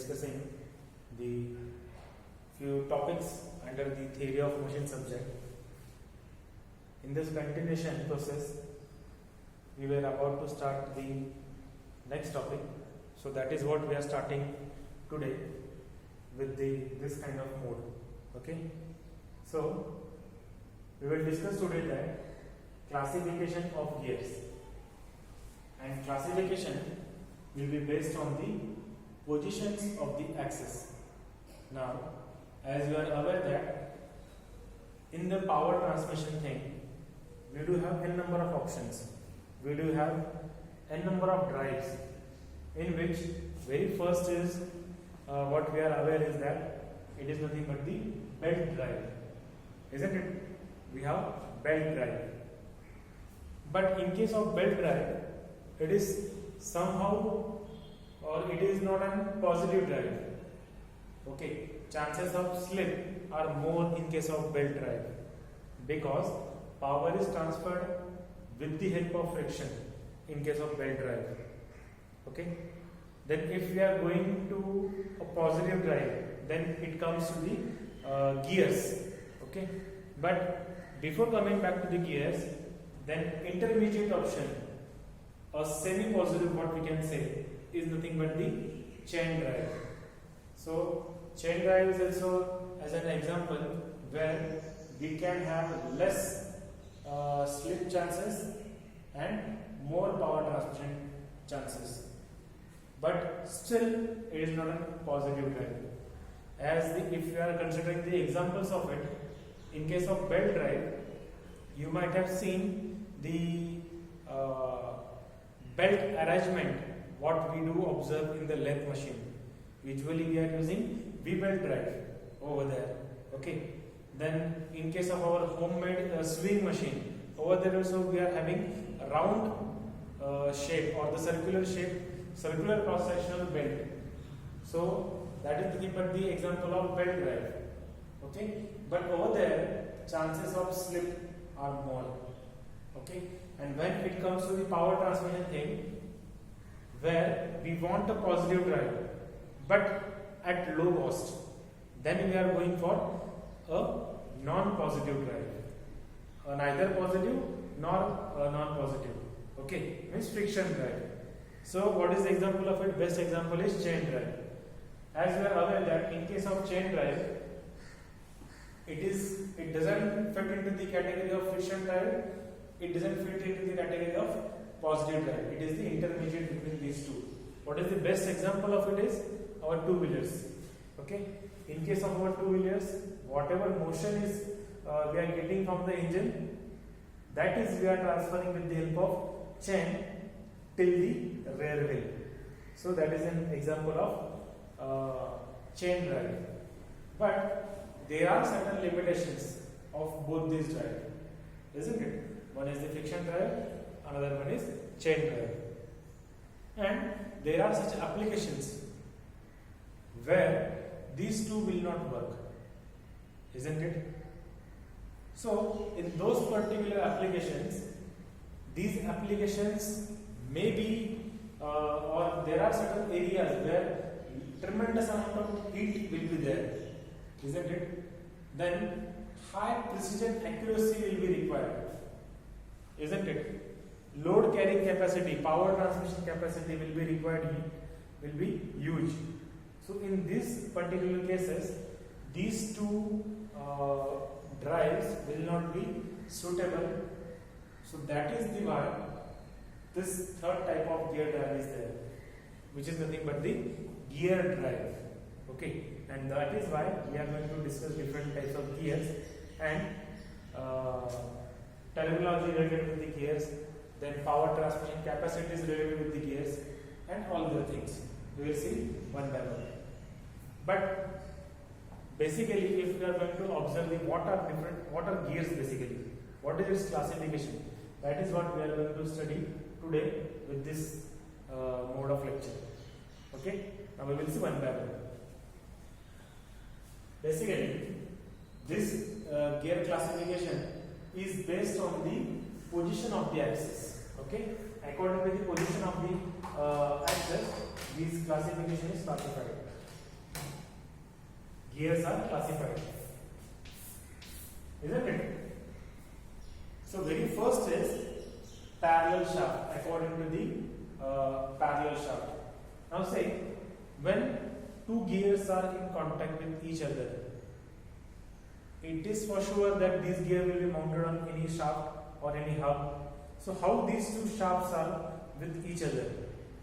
discussing the few topics under the theory of motion subject. In this continuation process, we were about to start the next topic. So that is what we are starting today with this kind of mode. Okay. So we will discuss today that classification of gears, and classification will be based on the positions of the axis. Now, as you are aware that in the power transmission thing, we do have n number of options. We do have n number of drives, in which very first is what we are aware is that it is nothing but the belt drive, isn't it? We have belt drive. But in case of belt drive, it is somehow, or it is not a positive drive. Okay, chances of slip are more in case of belt drive, because power is transferred with the help of friction in case of belt drive. Okay, then if we are going to a positive drive, then it comes to the gears. Okay, but before coming back to the gears, then intermediate option, a semi-positive, what we can say, is nothing but the chain drive. So chain drive is also as an example where we can have less slip chances and more power transmission chances, but still it is not a positive drive. If you are considering the examples of it, in case of belt drive, you might have seen the belt arrangement what we do observe in the lathe machine. Usually we are using V-belt drive over there. Okay. Then in case of our homemade swing machine, over there also we are having a round shape or the circular shape, circular cross-sectional belt. So that is nothing but the example of belt drive. Okay. But over there, chances of slip are more. Okay. And when it comes to the power transmission thing, where we want a positive drive but at low cost, then we are going for a non-positive drive, neither positive nor non-positive. Okay, means friction drive. So what is the example of it? Best example is chain drive. As you are aware that in case of chain drive, it doesn't fit into the category of friction drive, it doesn't fit into the category of positive drive. It is the intermediate between these two. What is the best example of it is our two-wheelers. Okay, in case of our two-wheelers, whatever motion is we are getting from the engine, that is we are transferring with the help of chain till the rear wheel. So that is an example of chain drive. But there are certain limitations of both these drive, isn't it? One is the friction drive, another one is chain drive. And there are such applications where these two will not work, isn't it? So in those particular applications, these applications may be or there are certain areas where tremendous amount of heat will be there, isn't it? Then high precision accuracy will be required, isn't it? Load carrying capacity, power transmission capacity will be required, will be huge. So in these particular cases, these two drives will not be suitable. So that is the why this third type of gear drive is there, which is nothing but the gear drive. Okay, and that is why we are going to discuss different types of gears and terminology related with the gears, then power transmission capacities related with the gears, and all the things. We will see one by one. But basically, if we are going to observe what are gears basically, what is its classification, that is what we are going to study today with this mode of lecture. Okay, now we will see one by one. Basically, this gear classification is based on the position of the axis. Okay, according to the position of the axis, this classification is classified. gears are classified, isn't it? So very first is parallel shaft according to the parallel shaft. Now say when two gears are in contact with each other, it is for sure that this gear will be mounted on any shaft or any hub. So how these two shafts are with each other?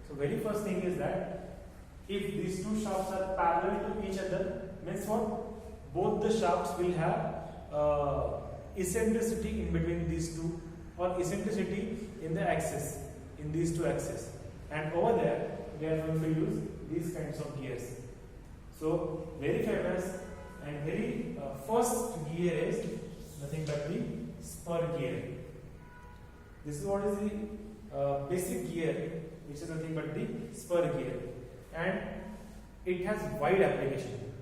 So very first thing is that if these two shafts are parallel to each other, means what? Both the shafts will have eccentricity in between these two, or eccentricity in the axis, in these two axes, and over there we are going to use these kinds of gears. So very famous and very first gear is nothing but the spur gear. This is what is the basic gear, which is nothing but the spur gear, and it has wide application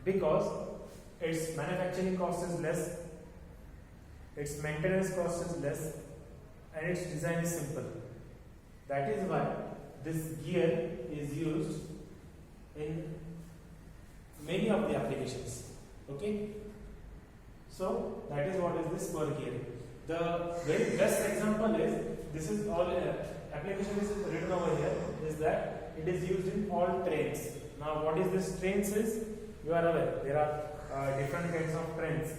because its manufacturing cost is less, its maintenance cost is less, and its design is simple. That is why this gear is used in many of the applications. Okay, so that is what is this spur gear. The very best example is, this is all application is written over here, is that it is used in all trains. Now what is this trains is, you are aware there are different kinds of trains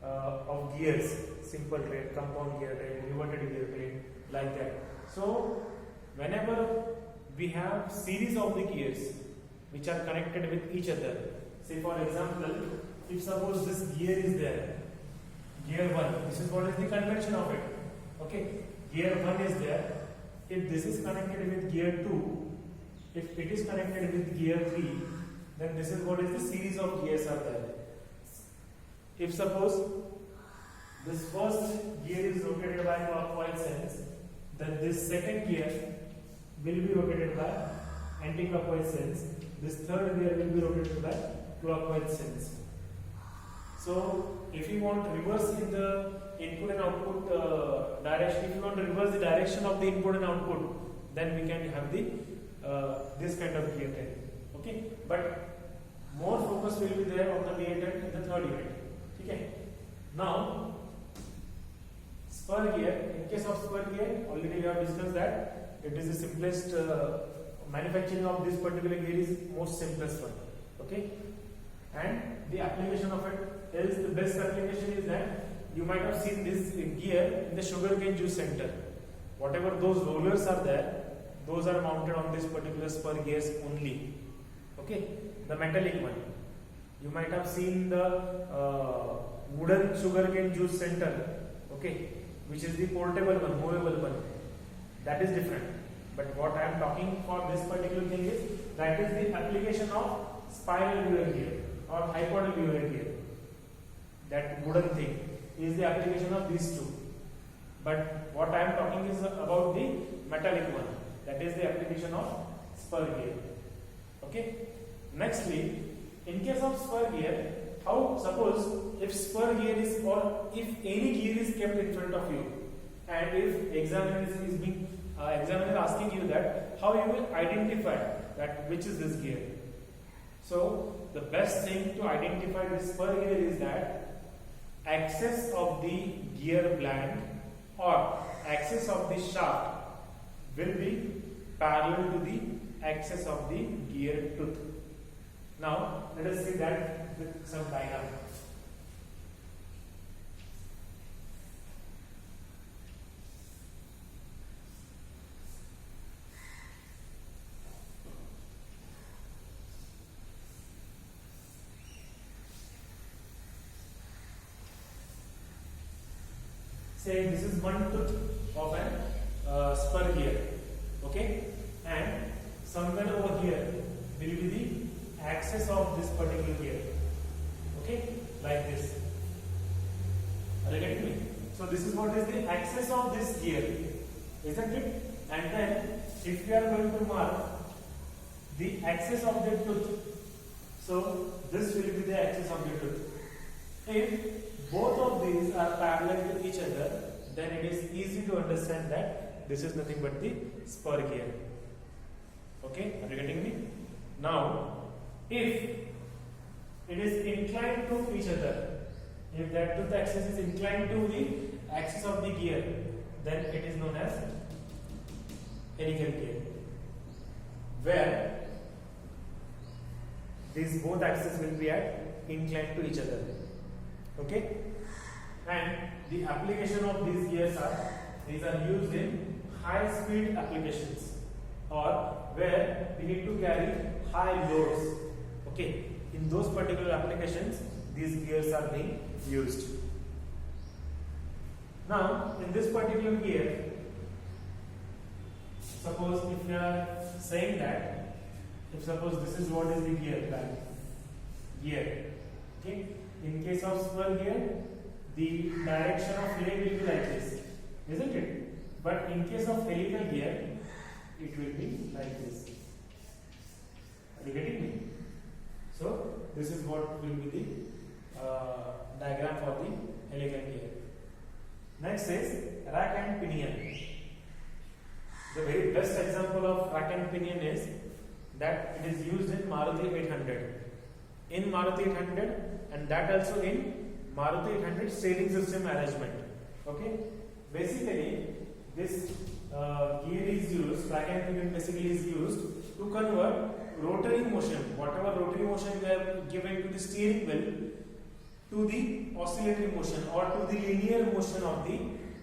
of gears, simple train, compound gear train, inverted gear train, like that. So whenever we have series of the gears which are connected with each other, say for example, if suppose this gear is there, gear 1, this is what is the convention of it. Okay, gear 1 is there. If this is connected with gear 2, if it is connected with gear 3, then this is what is the series of gears are there. If suppose this first gear is rotated by clockwise sense, then this second gear will be rotated by anti-clockwise sense. This third gear will be rotated by clockwise sense. So if you want to reverse in the input and output direction, if you want to reverse the direction of the input and output, then we can have the this kind of gear train. Okay, but more focus will be there on the gear train in the third unit. Okay, now spur gear. In case of spur gear, already we have discussed that it is the simplest manufacturing of this particular gear is most simplest one. Okay, and the application of it is, the best application is that you might have seen this gear in the sugarcane juice center. Whatever those rollers are there, those are mounted on this particular spur gears only. Okay, the metallic one. You might have seen the wooden sugarcane juice center. Okay, which is the portable one, movable one. That is different. But what I am talking for this particular thing is, that is the application of spiral bearing gear or hypoidal bearing gear. That wooden thing is the application of these two. But what I am talking is about the metallic one. That is the application of spur gear. Okay. Nextly, in case of spur gear, how, suppose if spur gear is, or if any gear is kept in front of you, and if examiner is being examiner asking you that how you will identify that which is this gear. So the best thing to identify this spur gear is that axis of the gear blank or axis of the shaft will be parallel to the axis of the gear tooth. Now let us see that with some diagram. Say this is one tooth of an spur gear, okay, and somewhere over here will be the axis of this particular gear, okay, like this. Are you getting me? So this is what is the axis of this gear, isn't it? And then if we are going to mark the axis of the tooth, so this will be the axis of the tooth. If both of these are parallel to each other, then it is easy to understand that this is nothing but the spur gear. Okay, are you getting me? Now, if it is inclined to each other. If that tooth axis is inclined to the axis of the gear, then it is known as helical gear, where these both axes will be at inclined to each other. Okay, and the application of these gears are used in high speed applications, or where we need to carry high loads. Okay, in those particular applications, these gears are being used. Now, in this particular gear, suppose if we are saying that, if suppose this is what is the gear, okay, in case of spur gear, the direction of leg will be like this, isn't it? But in case of helical gear, it will be like this. Are you getting me? So this is what will be the diagram for the helical gear. Next is rack and pinion. The very best example of rack and pinion is that it is used in Maruti 800. In Maruti 800, and that also in Maruti 800 steering system arrangement. Okay, basically this gear is used, rack and pinion basically is used to convert rotary motion, whatever rotary motion we have given to the steering wheel, to the oscillatory motion or to the linear motion of the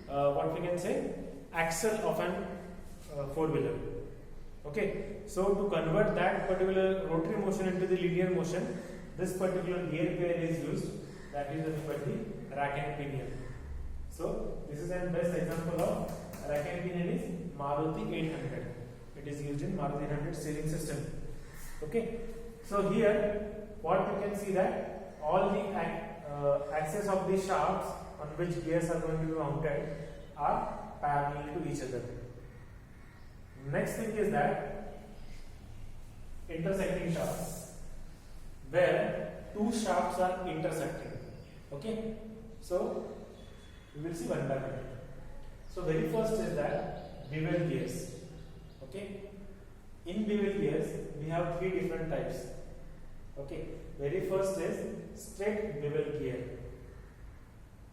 what we can say axle of an four-wheeler. Okay, so to convert that particular rotary motion into the linear motion, this particular gear pair is used, that is nothing but the rack and pinion. So this is the best example of rack and pinion is Maruti 800. It is used in Maruti 800 steering system. Okay, so here what you can see that all the axes of the shafts on which gears are going to be mounted are parallel to each other. Next thing is that intersecting shafts, where two shafts are intersecting. Okay, so we will see one by one. So very first is that bevel gears. Okay, in bevel gears we have three different types. Okay, very first is straight bevel gear.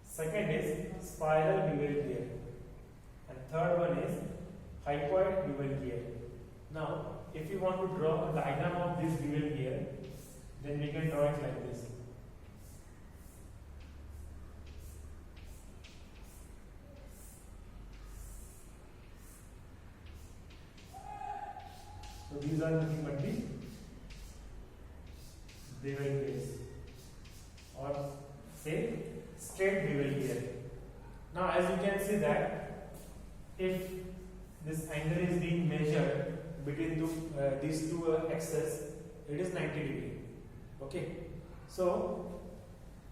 Second is spiral bevel gear, and third one is hypoid bevel gear. Now, if you want to draw a diagram of this bevel gear, then we can draw it like this. So these are nothing but the bevel gears, or say straight bevel gear. Now, as you can see that if this angle is being measured between these two axes, it is 90 degree. Okay, so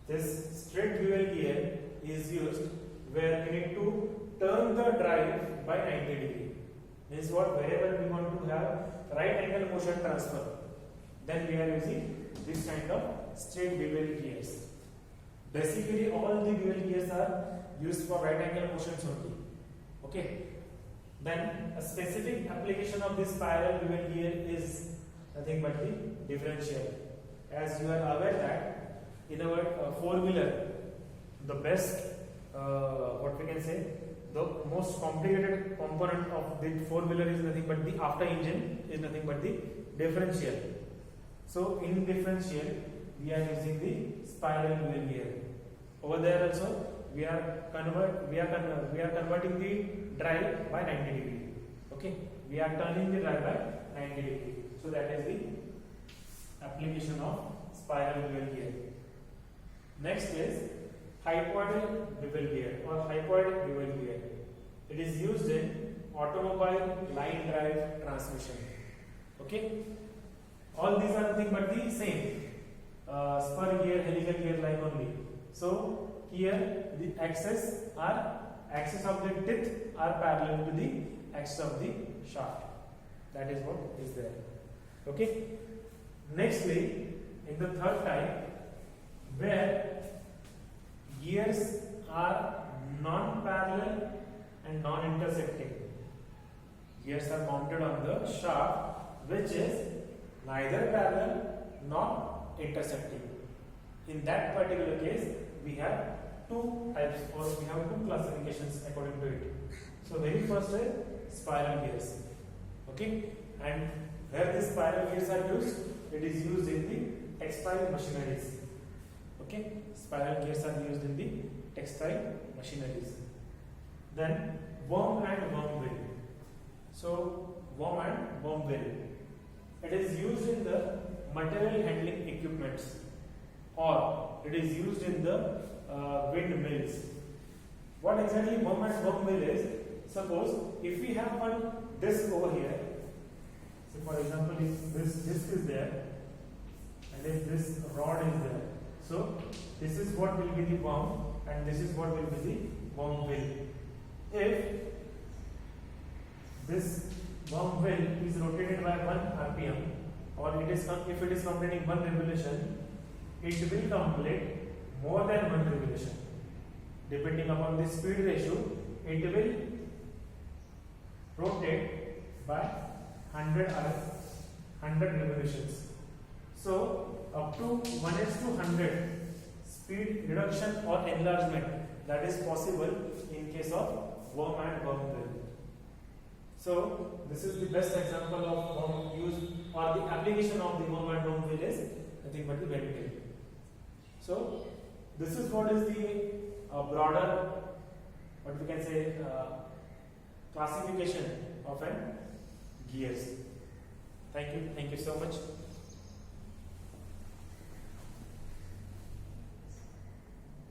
this straight bevel gear is used where we need to turn the drive by 90 degree. Means what, wherever we want to have right angle motion transfer, then we are using this kind of straight bevel gears. Basically all the bevel gears are used for right angle motions only. Okay, then a specific application of this spiral bevel gear is nothing but the differential. As you are aware that in our four-wheeler, the best what we can say, the most complicated component of the four-wheeler is nothing but the after engine is nothing but the differential. So in differential we are using the spiral bevel gear. Over there also we are converting the drive by 90 degree. Okay, we are turning the drive by 90 degree. So that is the application of spiral bevel gear. Next is hypoid bevel gear or hypoid bevel gear. It is used in automobile line drive transmission. Okay, all these are nothing but the same spur gear, helical gear line only. So here the axes of the teeth are parallel to the axis of the shaft. That is what is there. Okay. Nextly, in the third type, where gears are non-parallel and non-intersecting. Gears are mounted on the shaft which is neither parallel nor intersecting. In that particular case, we have two types or we have two classifications according to it. So very first is spiral gears. Okay, and where these spiral gears are used, it is used in the textile machineries. Okay, spiral gears are used in the textile machineries. Then worm and worm wheel. So worm and worm wheel. It is used in the material handling equipments, or it is used in the windmills. What exactly worm and worm wheel is? Suppose if we have one disc over here. So for example, if this disc is there and if this rod is there, so this is what will be the worm and this is what will be the worm wheel. If this worm wheel is rotated by 1 rpm, or it is if it is completing 1 revolution, it will complete more than 1 revolution. Depending upon the speed ratio, it will rotate by 100 revolutions. So up to 1:100 speed reduction or enlargement, that is possible in case of worm and worm wheel. So this is the best example of worm use or the application of the worm and worm wheel is nothing but the bend wheel. So this is what is the broader, what we can say, classification of an gears. Thank you so much.